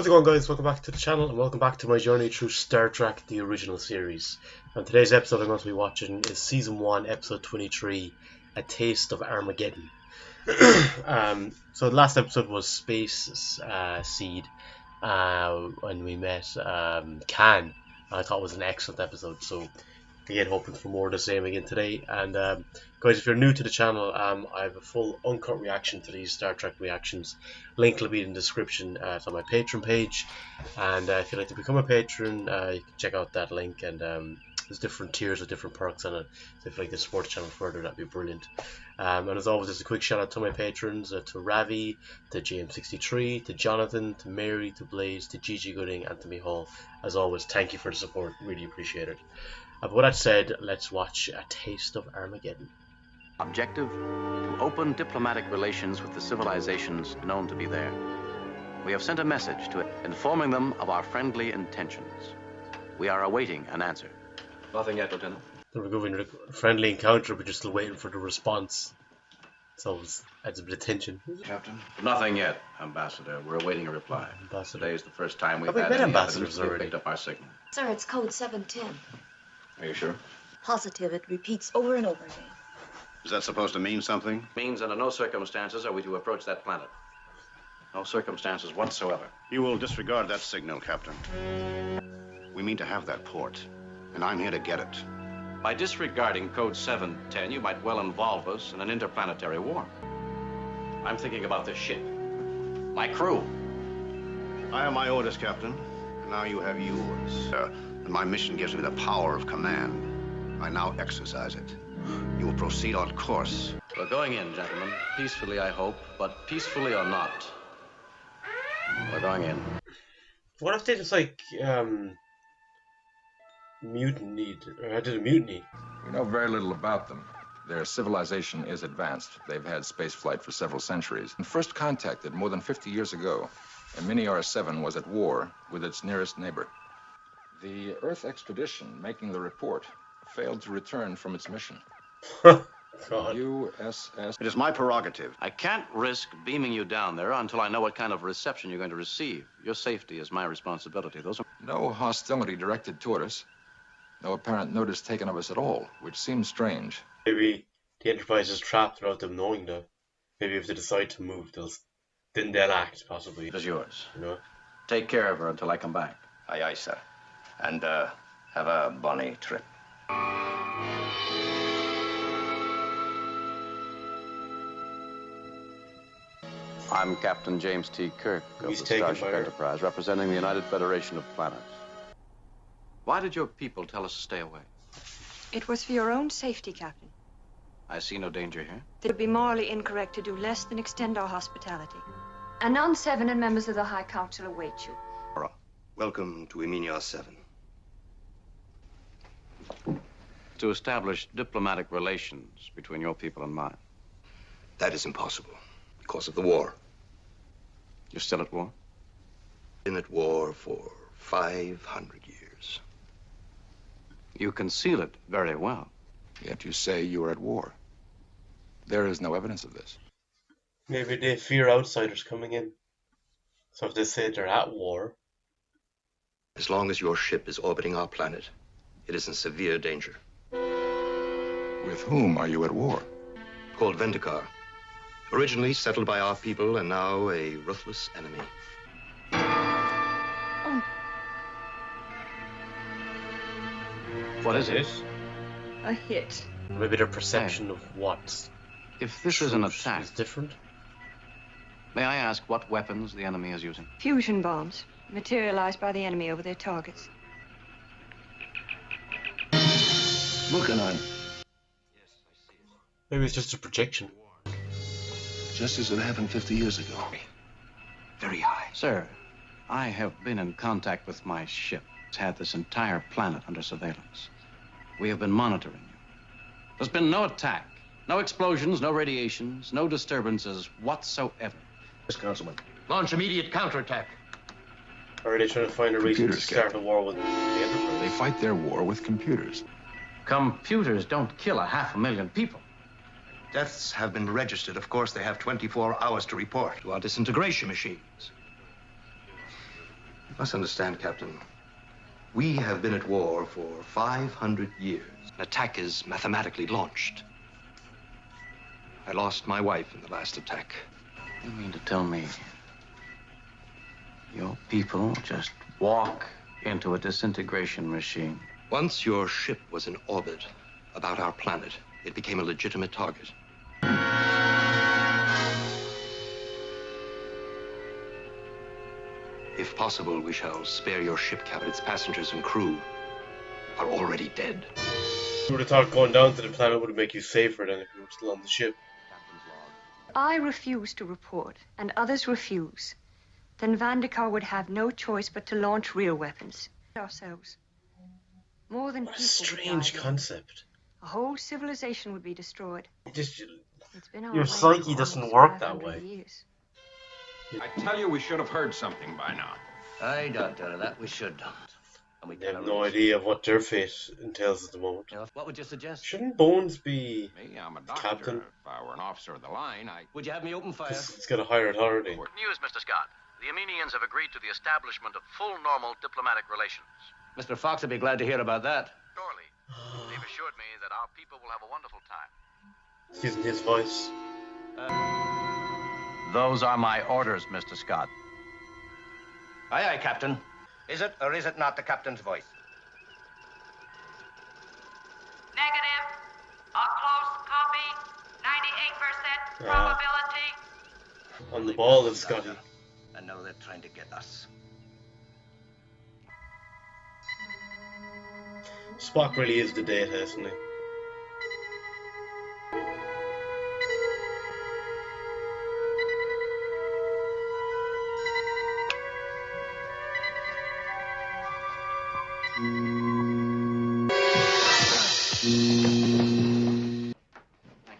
it going, guys? Welcome back to the channel and welcome back to my journey through Star Trek the original series. And today's episode I'm going to be watching is Season 1, Episode 23, A Taste of Armageddon. So the last episode was Space Seed, when we met Khan. I thought it was an excellent episode, so again hoping for more of the same again today. And guys, if you're new to the channel, I have a full uncut reaction to these Star Trek reactions. Link will be in the description. It's on my Patreon page, and if you'd like to become a patron, you can check out that link. And there's different tiers with different perks on it, so if you'd like to support the channel further, that'd be brilliant. And as always, just a quick shout out to my patrons, to Ravi, to JM63, to Jonathan, to Mary, to Blaze, to Gigi Gooding, and to Mihal. As always, thank you for the support, really appreciate it. But with that said, let's watch A Taste of Armageddon. Objective, to open diplomatic relations with the civilizations known to be there. We have sent a message to it, informing them of our friendly intentions. We are awaiting an answer. Nothing yet, Lieutenant. So we're going to a friendly encounter, but you're still waiting for the response. So it adds a bit of tension. Captain? Nothing yet, Ambassador. We're awaiting a reply. Ambassador. Today is the first time we've Have we had met any ambassadors evidence that already? picked up our signal. Sir, it's code 710. Are you sure? Positive, it repeats over and over again. Is that supposed to mean something? Means under no circumstances are we to approach that planet. No circumstances whatsoever. You will disregard that signal, Captain. We mean to have that port, and I'm here to get it. By disregarding code 710, you might well involve us in an interplanetary war. I'm thinking about this ship. My crew. I have my orders, Captain, and now you have yours. And my mission gives me the power of command. I now exercise it. You will proceed on course. We're going in, gentlemen. Peacefully, I hope, but peacefully or not. We're going in. What if they just mutinied, or did a mutiny? We know very little about them. Their civilization is advanced. They've had space flight for several centuries. And first contacted more than 50 years ago, and Mini R7 was at war with its nearest neighbor. The Earth expedition making the report failed to return from its mission. God. USS... It is my prerogative. I can't risk beaming you down there until I know what kind of reception you're going to receive. Your safety is my responsibility. Those are... No hostility directed toward us. No apparent notice taken of us at all, which seems strange. Maybe the Enterprise is trapped without them knowing that. Maybe if they decide to move, then they'll act, possibly. It is yours. You know? Take care of her until I come back. Aye, aye, sir. And, have a bonny trip. I'm Captain James T. Kirk of He's the taken Starship by her. Enterprise, representing the United Federation of Planets. Why did your people tell us to stay away? It was for your own safety, Captain. I see no danger here. It would be morally incorrect to do less than extend our hospitality. Anon 7 and members of the High Council await you. Welcome to Eminia 7. To establish diplomatic relations between your people and mine. That is impossible because of the war. You're still at war? Been at war for 500 years. You conceal it very well. Yet you say you are at war. There is no evidence of this. Maybe they fear outsiders coming in. So if they say they're at war... As long as your ship is orbiting our planet, it is in severe danger. With whom are you at war? Called Vendikar. Originally settled by our people and now a ruthless enemy. What is it? A hit. Maybe their perception of what's If this is an truth attack, is different. may I ask what weapons the enemy is using? Fusion bombs, materialized by the enemy over their targets. Looking on. Maybe it's just a projection. Just as it happened 50 years ago. Very high. Sir, I have been in contact with my ship. It's had this entire planet under surveillance. We have been monitoring you. There's been no attack, no explosions, no radiations, no disturbances whatsoever. Yes, Councilman. Launch immediate counterattack. Or are they trying to find a reason to Computers, start a war with the Enterprise? They fight their war with computers. Computers don't kill 500,000 people. Deaths have been registered. Of course, they have 24 hours to report to our disintegration machines. must understand, Captain. We have been at war for 500 years. An attack is mathematically launched. I lost my wife in the last attack. You mean to tell me your people just walk into a disintegration machine? Once your ship was in orbit about our planet, it became a legitimate target. If possible, we shall spare your ship, Captain. Its passengers and crew are already dead. You would have thought going down to the planet would make you safer than if you were still on the ship. I refuse to report, and others refuse. Then Vandekar would have no choice but to launch real weapons. Ourselves. More than What a people strange would die. concept. A whole civilization would be destroyed. Just, It's been our your way psyche for doesn't almost work that 500 way. years. I tell you, we should have heard something by now. Aye, Doctor, that we should. And we They have no idea of what their fate entails at the moment. What would you suggest? Shouldn't Bones be Me, I'm a the doctor. captain? If I were an officer of the line, I... Would you have me open fire? It's got a higher authority. News, Mr. Scott. The Armenians have agreed to the establishment of full normal diplomatic relations. Mr. Fox would be glad to hear about that. Surely. They've assured me that our people will have a wonderful time. It's using his voice. Those are my orders, Mr. Scott. Aye, aye, Captain. Is it or is it not the captain's voice? Negative. A close copy. 98% probability. On the ball is Scotty. I know they're trying to get us. Spock really is the data, isn't he?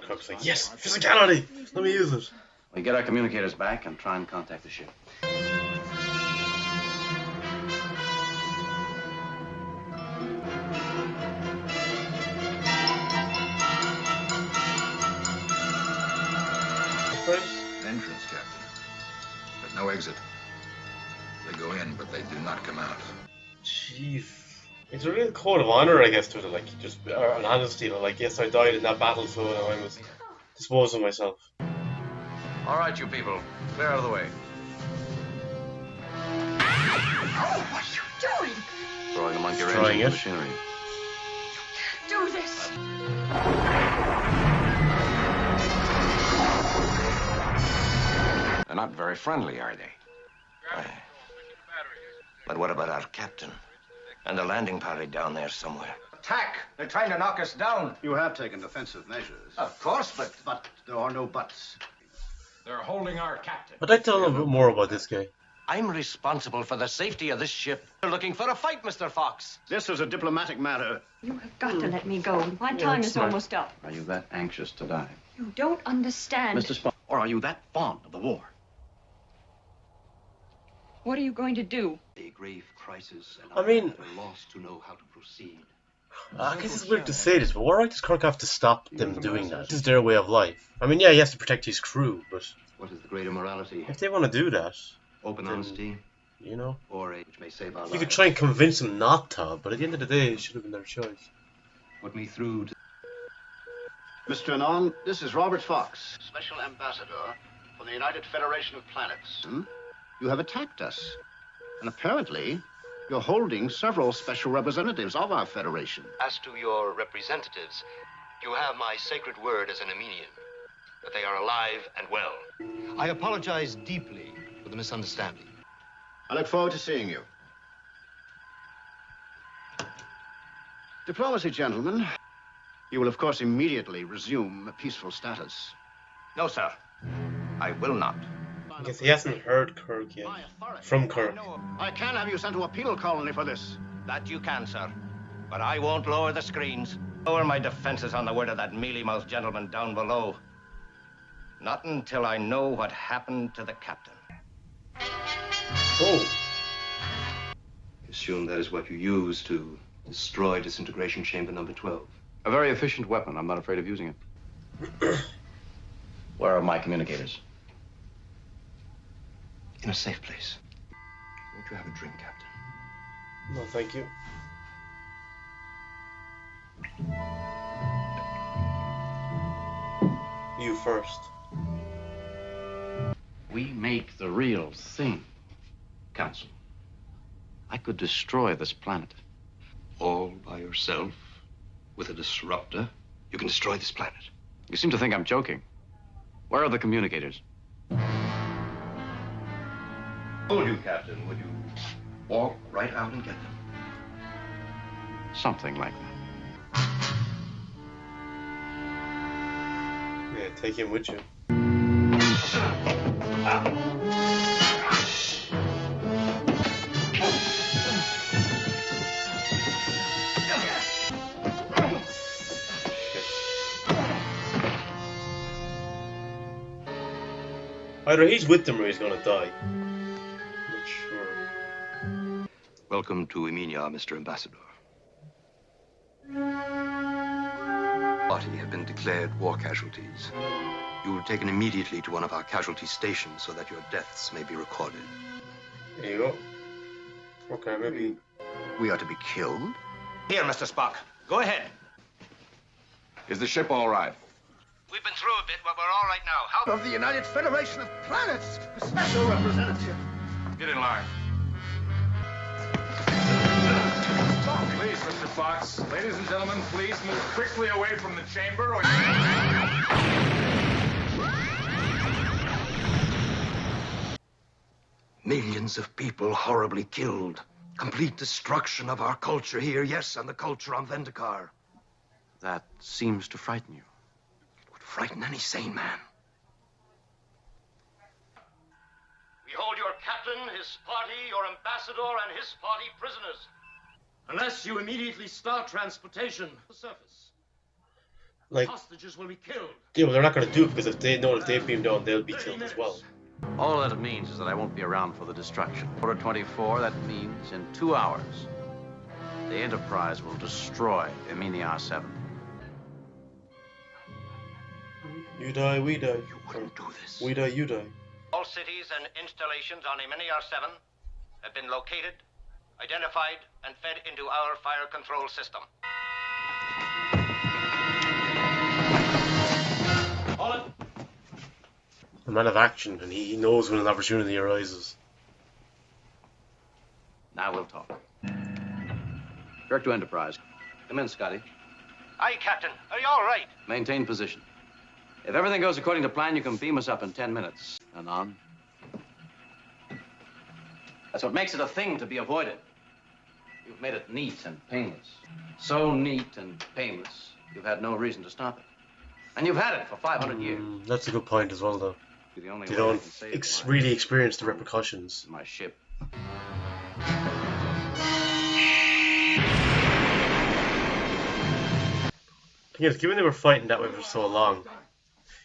Kirk's like, yes, physicality! Let me use it. We get our communicators back and try and contact the ship. An entrance, Captain. But no exit. They go in, but they do not come out. Jeez. It's a real code of honor, I guess, to it. Like, just an honesty. Like, yes, I died in that battle, so I must dispose of myself. All right, you people. Clear out of the way. Oh, what are you doing? Throwing the monkey wrench Destroying into it. the machinery. Do this. They're not very friendly, are they? But what about our captain? And the landing party down there somewhere? Attack! They're trying to knock us down. You have taken defensive measures. Of course, but... But there are no buts. They're holding our captain. I'd like to know a little bit more about this guy. I'm responsible for the safety of this ship. They're looking for a fight, Mr. Fox. This is a diplomatic matter. You have got to let me go. My time that's is smart. almost up. Are you that anxious to die? You don't understand. Mr. Spock, or are you that fond of the war? What are you going to do? A grave crisis, and I mean- are lost to know how to proceed. I guess it's weird to say this, but what right does Kirk have to stop them doing that? This is their way of life. I mean, yeah, he has to protect his crew, but What is the greater morality? if they want to do that, Open then- honesty, you know, or a which may save our you lives? could try and convince them not to, but at the end of the day, it should have been their choice. Put me through to... Mr. Anon, this is Robert Fox, Special Ambassador for the United Federation of Planets. You have attacked us. And apparently, you're holding several special representatives of our Federation. As to your representatives, you have my sacred word as an Armenian, that they are alive and well. I apologize deeply for the misunderstanding. I look forward to seeing you. Diplomacy, gentlemen. You will, of course, immediately resume a peaceful status. No, sir. I will not. I guess he hasn't heard Kirk yet. From Kirk. I can have you sent to a penal colony for this. That you can, sir. But I won't lower the screens. Lower my defenses on the word of that mealy-mouthed gentleman down below. Not until I know what happened to the captain. Oh, Assume that is what you use to destroy disintegration chamber number 12. A very efficient weapon. I'm not afraid of using it. Where are my communicators? In a safe place. don't you have a drink, Captain? No, thank you. You first. We make the real thing, Council. I could destroy this planet. All by yourself? With a disruptor? You can destroy this planet. You seem to think I'm joking. Where are the communicators? Hold you, Captain. Would you walk right out and get them? Something like that. Yeah, take him with you. Either he's with them or he's gonna die. Not sure. Welcome to Emilia, Mr. Ambassador. Party have been declared war casualties. You will be taken immediately to one of our casualty stations so that your deaths may be recorded. There you go. Okay, maybe. We are to be killed? Here, Mr. Spock. Go ahead. Is the ship all right? We've been through a bit, but we're all right now. How... Of the United Federation of Planets, the special representative. Get in line. Please, Mr. Fox. Ladies and gentlemen, please move quickly away from the chamber or... Millions of people horribly killed. Complete destruction of our culture here, yes, and the culture on Vendikar. That seems to frighten you. It would frighten any sane man. We hold your captain, his party, your ambassador, and his party prisoners. Unless you immediately start transportation to the surface. Like, Hostages will be killed. yeah, but they're not gonna do it because if they know if they beam down, they'll be killed as well. All that it means is that I won't be around for the destruction. Order 24, that means in 2 hours, the Enterprise will destroy Emilia 7. You die, we die. You wouldn't do this. We die, you die. All cities and installations on Emilia 7 have been located, identified, and fed into our fire control system. Hold it. A man of action, and he knows when an opportunity arises. Now we'll talk. Jerk to Enterprise. Come in, Scotty. Aye, Captain. Are you all right? Maintain position. If everything goes according to plan, you can beam us up in 10 minutes. And on. That's what makes it a thing to be avoided. You've made it neat and painless. So neat and painless, you've had no reason to stop it. And you've had it for 500 years. That's a good point as well, though. The only They way I don't can save really experience the repercussions. my ship. Thing is, given they were fighting that way for so long,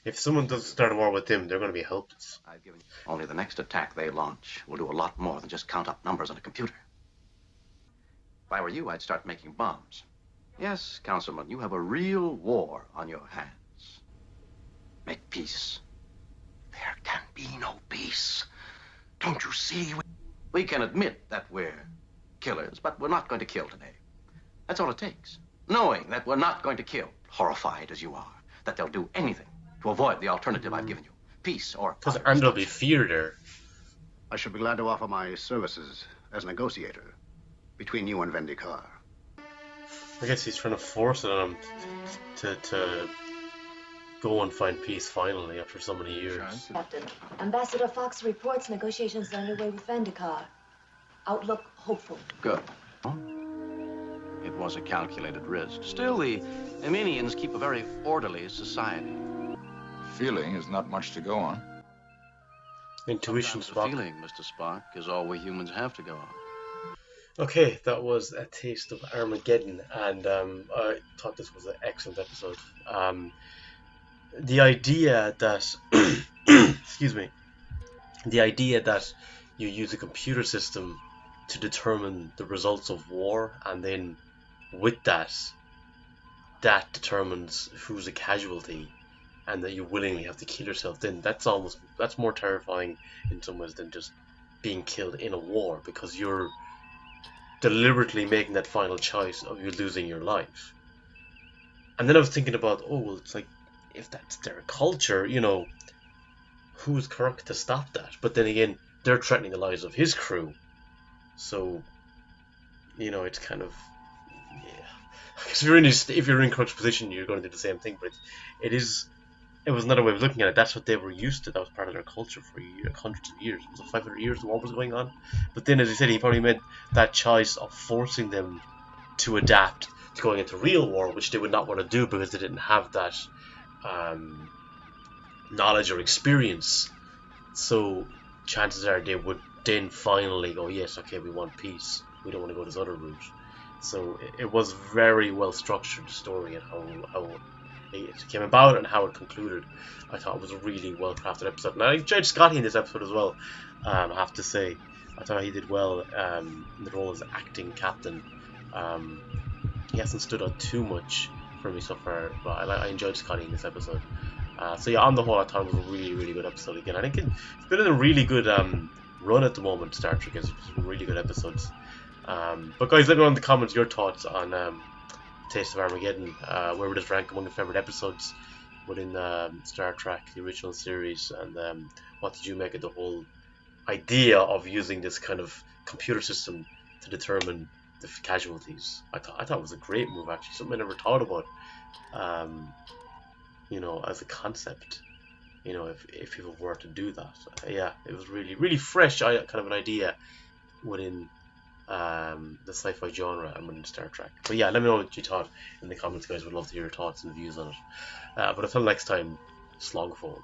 if someone does start a war with them, they're going to be helpless. I've given you. Only the next attack they launch will do a lot more than just count up numbers on a computer. If I were you, I'd start making bombs. Yes, Councilman, you have a real war on your hands. Make peace. There can be no peace. Don't you see? We can admit that we're killers, but we're not going to kill today. That's all it takes. Knowing that we're not going to kill, horrified as you are, that they'll do anything to avoid the alternative I've given you. Peace or... And there'll be fear there. I should be glad to offer my services as negotiator between you and Vendikar. I guess he's trying to force it on him to go and find peace finally after so many years. Captain, Ambassador Fox reports negotiations are underway with Vendikar. Outlook hopeful. Good. It was a calculated risk. Still, the Eminians keep a very orderly society. Feeling is not much to go on. Intuition, Sometimes Spock. The feeling, Mr. Spock, is all we humans have to go on. Okay, that was A Taste of Armageddon, and I thought this was an excellent episode. The idea that, excuse me, the idea that you use a computer system to determine the results of war, and then with that determines who's a casualty, and that you willingly have to kill yourself, then that's more terrifying in some ways than just being killed in a war because you're deliberately making that final choice of you losing your life. And then I was thinking about, oh, well, it's like, if that's their culture, you know, who's correct to stop that? But then again, they're threatening the lives of his crew. So, you know, it's kind of, yeah. Because if you're in Kirk's position, you're going to do the same thing. But it was another way of looking at it. That's what they were used to. That was part of their culture for hundreds of years. Was it 500 years the war was going on? But then, as he said, he probably made that choice of forcing them to adapt to going into real war, which they would not want to do because they didn't have that knowledge or experience. So chances are they would then finally go, yes, okay, we want peace. We don't want to go this other route. So it was very well structured, the story, and how it came about and how it concluded. I thought it was a really well crafted episode, and I enjoyed Scotty in this episode as well. I have to say, I thought he did well in the role as acting captain. He hasn't stood out too much for me so far, but I enjoyed Scotty in this episode. So yeah, on the whole, I thought it was a really, really good episode again. I think it's been in a really good run at the moment. Star Trek has some really good episodes. But guys, let me know in the comments your thoughts on Taste of Armageddon. Where would it rank among your favorite episodes within Star Trek, the original series, and what did you make of the whole idea of using this kind of computer system to determine the casualties? I thought it was a great move, actually, something I never thought about. You know, as a concept, you know, if people were to do that, yeah, it was really, really fresh. Kind of an idea within the sci-fi genre and within Star Trek. But yeah, let me know what you thought in the comments, guys. Would love to hear your thoughts and views on it. But until next time, slog forward.